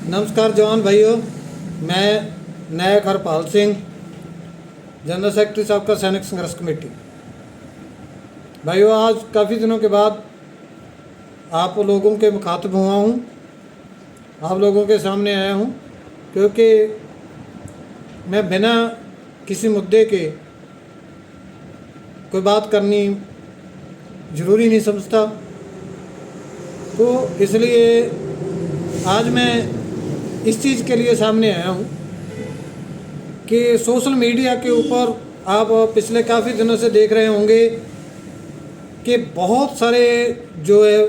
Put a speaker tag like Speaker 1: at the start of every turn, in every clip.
Speaker 1: नमस्कार जवान भाइयों, मैं नायक हरपाल सिंह, जनरल सेक्रेटरी साहब सैनिक संघर्ष कमेटी। भाइयों, आज काफ़ी दिनों के बाद आप लोगों के मुखातिब हुआ हूँ, आप लोगों के सामने आया हूँ, क्योंकि मैं बिना किसी मुद्दे के कोई बात करनी ज़रूरी नहीं समझता। तो इसलिए आज मैं इस चीज़ के लिए सामने आया हूँ कि सोशल मीडिया के ऊपर आप पिछले काफ़ी दिनों से देख रहे होंगे कि बहुत सारे जो है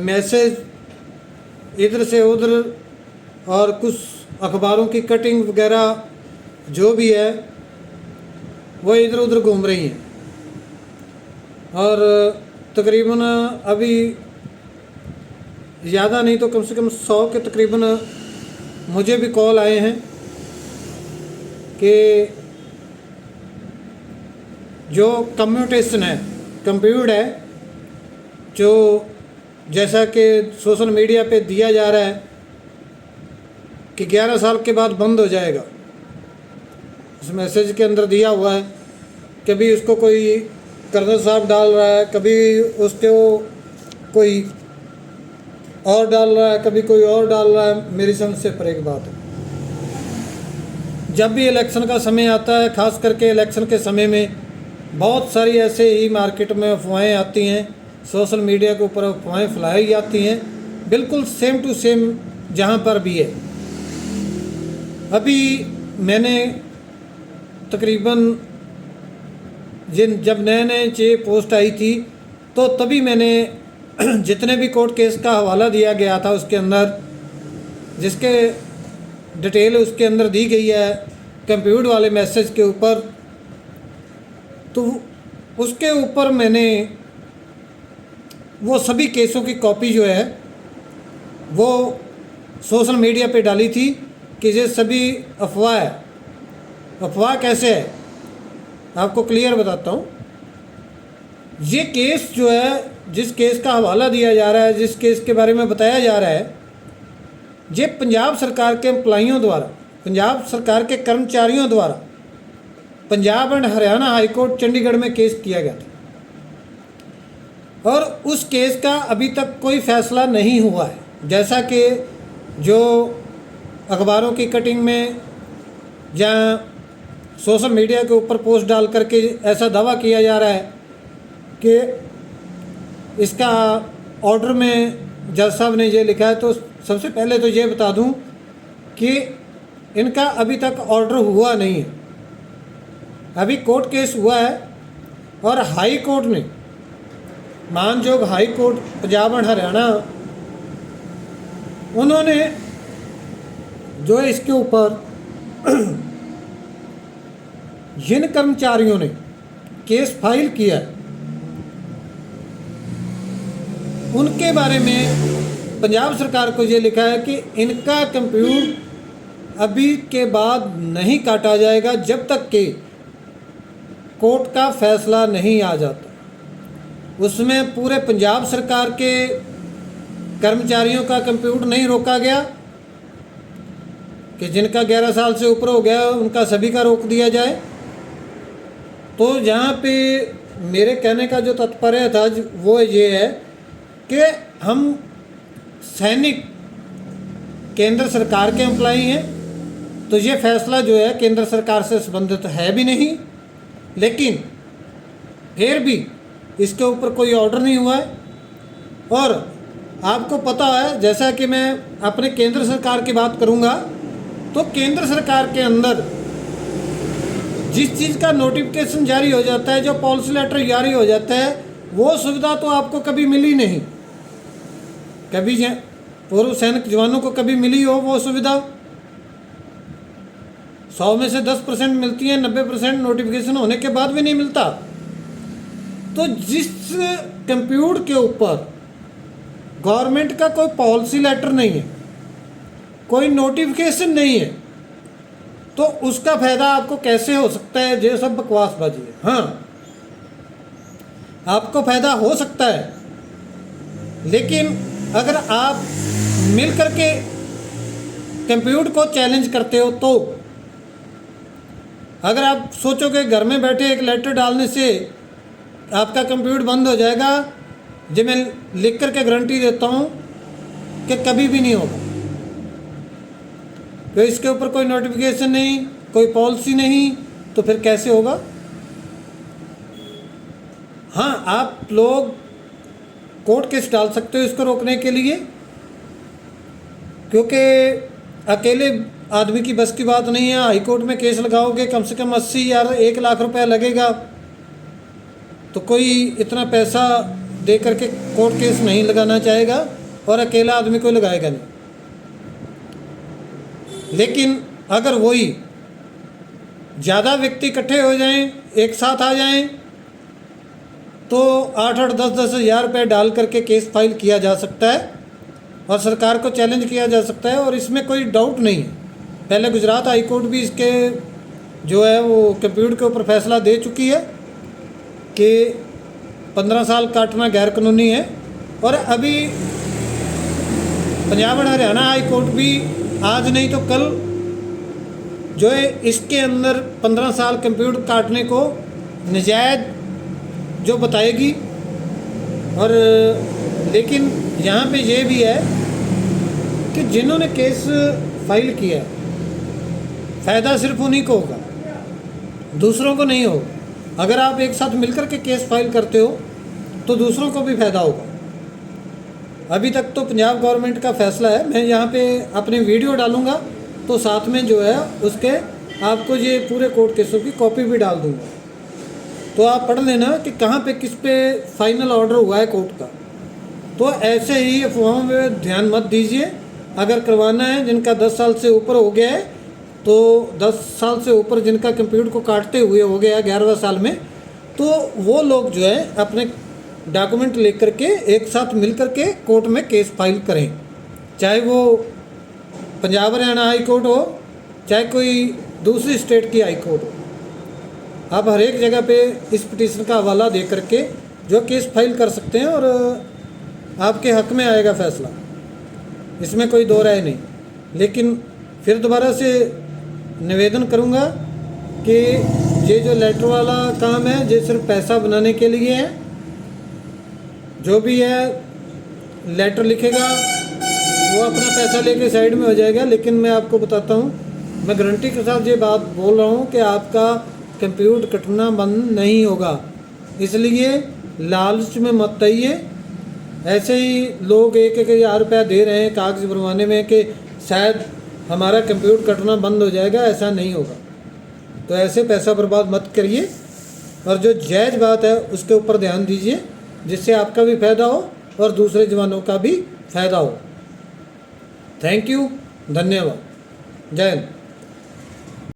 Speaker 1: मैसेज इधर से उधर और कुछ अखबारों की कटिंग वगैरह जो भी है वो इधर उधर घूम रही हैं। और तकरीबन अभी ज़्यादा नहीं तो कम से कम 100 के तकरीबन मुझे भी कॉल आए हैं कि जो कम्यूटेशन है, कंप्यूटर है, जो जैसा कि सोशल मीडिया पे दिया जा रहा है कि 11 साल के बाद बंद हो जाएगा। उस मैसेज के अंदर दिया हुआ है, कभी उसको कोई कर्नल साहब डाल रहा है, कभी उसको कोई और डाल रहा है, कभी कोई और डाल रहा है। मेरी समझ से परे की बात है। जब भी इलेक्शन का समय आता है, ख़ास करके इलेक्शन के समय में बहुत सारी ऐसे ही मार्केट में अफवाहें आती हैं, सोशल मीडिया के ऊपर अफवाहें फैलाई जाती हैं, बिल्कुल सेम टू सेम जहाँ पर भी है। अभी मैंने तकरीबन जब नए नए ये पोस्ट आई थी तो तभी मैंने जितने भी कोर्ट केस का हवाला दिया गया था उसके अंदर, जिसके डिटेल उसके अंदर दी गई है कंप्यूटर वाले मैसेज के ऊपर, तो उसके ऊपर मैंने वो सभी केसों की कॉपी जो है वो सोशल मीडिया पे डाली थी कि ये सभी अफवाह है। अफवाह कैसे है आपको क्लियर बताता हूँ। ये केस जो है, जिस केस का हवाला दिया जा रहा है, जिस केस के बारे में बताया जा रहा है, ये पंजाब सरकार के एम्प्लॉइयों द्वारा, पंजाब सरकार के कर्मचारियों द्वारा Punjab and Haryana high court Chandigarh में केस किया गया था। और उस केस का अभी तक कोई फैसला नहीं हुआ है। जैसा कि जो अखबारों की कटिंग में या सोशल मीडिया के ऊपर पोस्ट डाल करके ऐसा दावा किया जा रहा है कि इसका ऑर्डर में जज साहब ने ये लिखा है। तो सबसे पहले तो ये बता दूं कि इनका अभी तक ऑर्डर हुआ नहीं है, अभी कोर्ट केस हुआ है। और हाई कोर्ट ने, मानजोग high court Punjab and Haryana, उन्होंने जो है इसके ऊपर जिन कर्मचारियों ने केस फाइल किया है उनके बारे में पंजाब सरकार को ये लिखा है कि इनका कंप्यूटर अभी के बाद नहीं काटा जाएगा जब तक कि कोर्ट का फैसला नहीं आ जाता। उसमें पूरे पंजाब सरकार के कर्मचारियों का कंप्यूटर नहीं रोका गया कि जिनका 11 साल से ऊपर हो गया उनका सभी का रोक दिया जाए। तो यहाँ पे मेरे कहने का जो तात्पर्य था वो ये है कि हम सैनिक केंद्र सरकार के एम्प्लॉई हैं, तो ये फैसला जो है केंद्र सरकार से संबंधित है भी नहीं, लेकिन फिर भी इसके ऊपर कोई ऑर्डर नहीं हुआ है। और आपको पता है, जैसा कि मैं अपने केंद्र सरकार की बात करूँगा, तो केंद्र सरकार के अंदर जिस चीज़ का नोटिफिकेशन जारी हो जाता है, जो पॉलिसी लेटर जारी हो जाता है, वो सुविधा तो आपको कभी मिली नहीं। कभी पूर्व सैनिक जवानों को कभी मिली हो वो सुविधा? 100 में से 10% मिलती है, 90% नोटिफिकेशन होने के बाद भी नहीं मिलता। तो जिस कंप्यूटर के ऊपर गवर्नमेंट का कोई पॉलिसी लेटर नहीं है, कोई नोटिफिकेशन नहीं है, तो उसका फायदा आपको कैसे हो सकता है? ये सब बकवासबाजी है। हाँ, आपको फायदा हो सकता है, लेकिन अगर आप मिल करके कंप्यूटर को चैलेंज करते हो तो अगर आप सोचोगे घर में बैठे एक लेटर डालने से आपका कंप्यूटर बंद हो जाएगा, जो मैं लिख करके गारंटी देता हूँ कि कभी भी नहीं होगा। तो इसके ऊपर कोई नोटिफिकेशन नहीं, कोई पॉलिसी नहीं, तो फिर कैसे होगा? हाँ, आप लोग कोर्ट केस डाल सकते हो इसको रोकने के लिए, क्योंकि अकेले आदमी की बस की बात नहीं है। हाई कोर्ट में केस लगाओगे कम से कम 80 या 1 लाख रुपया लगेगा, तो कोई इतना पैसा दे करके कोर्ट केस नहीं लगाना चाहेगा और अकेला आदमी कोई लगाएगा नहीं। लेकिन अगर वही ज़्यादा व्यक्ति इकट्ठे हो जाएं, एक साथ आ जाएं, तो 8-8, 10-10 हज़ार रुपये डाल करके केस फाइल किया जा सकता है और सरकार को चैलेंज किया जा सकता है, और इसमें कोई डाउट नहीं है। पहले गुजरात हाई कोर्ट भी इसके जो है वो कंप्यूटर के ऊपर फैसला दे चुकी है कि 15 साल काटना गैर कानूनी है, और अभी पंजाब और हरियाणा हाई कोर्ट भी आज नहीं तो कल जो है इसके अंदर 15 साल कंप्यूटर काटने को नजायज़ जो बताएगी। और लेकिन यहाँ पे ये भी है कि जिन्होंने केस फाइल किया फ़ायदा सिर्फ उन्हीं को होगा, दूसरों को नहीं होगा। अगर आप एक साथ मिलकर के केस फाइल करते हो तो दूसरों को भी फ़ायदा होगा। अभी तक तो पंजाब गवर्नमेंट का फ़ैसला है, मैं यहाँ पे अपनी वीडियो डालूँगा तो साथ में जो है उसके आपको ये पूरे कोर्ट केसों की कॉपी भी डाल दूँगा, तो आप पढ़ लेना कि कहाँ पे किस पे फाइनल ऑर्डर हुआ है कोर्ट का। तो ऐसे ही अफवाहों में ध्यान मत दीजिए। अगर करवाना है, जिनका 10 साल से ऊपर हो गया है, तो 10 साल से ऊपर जिनका कंप्यूटर को काटते हुए हो गया 11वें साल में, तो वो लोग जो है अपने डॉक्यूमेंट लेकर के एक साथ मिल कर के कोर्ट में केस फाइल करें, चाहे वो पंजाब हरियाणा हाई कोर्ट हो, चाहे कोई दूसरी स्टेट की हाई कोर्ट हो। आप हर एक जगह पे इस पिटीशन का हवाला दे करके जो केस फाइल कर सकते हैं और आपके हक में आएगा फैसला, इसमें कोई दो राय नहीं। लेकिन फिर दोबारा से निवेदन करूंगा कि ये जो लेटर वाला काम है ये सिर्फ पैसा बनाने के लिए है। जो भी है लेटर लिखेगा वो अपना पैसा लेके साइड में हो जाएगा। लेकिन मैं आपको बताता हूँ, मैं गारंटी के साथ ये बात बोल रहा हूँ कि आपका कंप्यूटर कटना बंद नहीं होगा। इसलिए लालच में मत आइए। ऐसे ही लोग 1-1 हज़ार रुपया दे रहे हैं कागज़ बनवाने में कि शायद हमारा कंप्यूटर कटना बंद हो जाएगा, ऐसा नहीं होगा। तो ऐसे पैसा बर्बाद मत करिए और जो जायज़ बात है उसके ऊपर ध्यान दीजिए, जिससे आपका भी फ़ायदा हो और दूसरे जवानों का भी फ़ायदा हो। थैंक यू, धन्यवाद, जय हिंद।